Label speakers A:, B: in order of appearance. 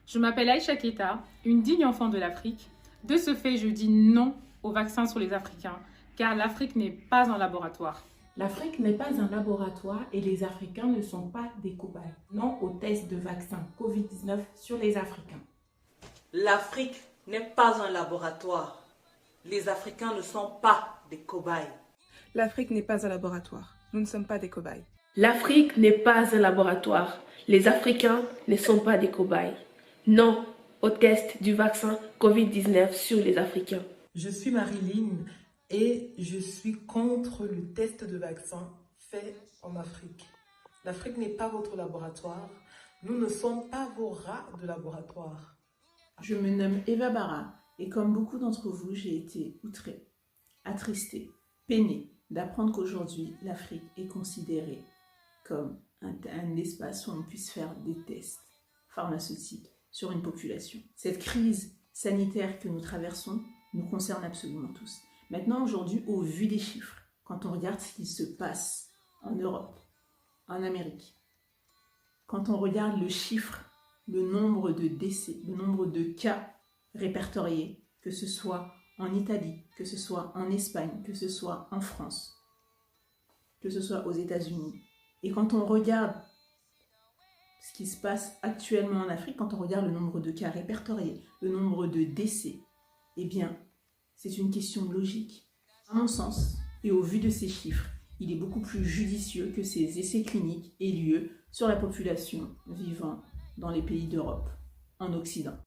A: Je m'appelle Aïcha Keta, une digne enfant de l'Afrique. De ce fait, je dis non au vaccin sur les Africains, car l'Afrique n'est pas un laboratoire.
B: L'Afrique n'est pas un laboratoire et les Africains ne sont pas des cobayes. Non aux tests de vaccin Covid-19 sur les Africains.
C: L'Afrique n'est pas un laboratoire. Les Africains ne sont pas des cobayes.
D: L'Afrique n'est pas un laboratoire. Nous ne sommes pas des cobayes.
E: L'Afrique n'est pas un laboratoire. Les Africains ne sont pas des cobayes. Non au test du vaccin Covid-19 sur les Africains.
F: Je suis Marilyn et je suis contre le test de vaccin fait en Afrique. L'Afrique n'est pas votre laboratoire. Nous ne sommes pas vos rats de laboratoire.
G: Je me nomme Eva Barra et comme beaucoup d'entre vous, j'ai été outrée, attristée, peinée d'apprendre qu'aujourd'hui, l'Afrique est considérée comme un espace où on puisse faire des tests pharmaceutiques sur une population. Cette crise sanitaire que nous traversons nous concerne absolument tous. Maintenant, aujourd'hui, au vu des chiffres, quand on regarde ce qui se passe en Europe, en Amérique, quand on regarde le chiffre, le nombre de décès, le nombre de cas répertoriés, que ce soit en Italie, que ce soit en Espagne, que ce soit en France, que ce soit aux États-Unis, et quand on regarde ce qui se passe actuellement en Afrique, quand on regarde le nombre de cas répertoriés, le nombre de décès, eh bien, c'est une question de logique. À mon sens, et au vu de ces chiffres, il est beaucoup plus judicieux que ces essais cliniques aient lieu sur la population vivant dans les pays d'Europe, en Occident.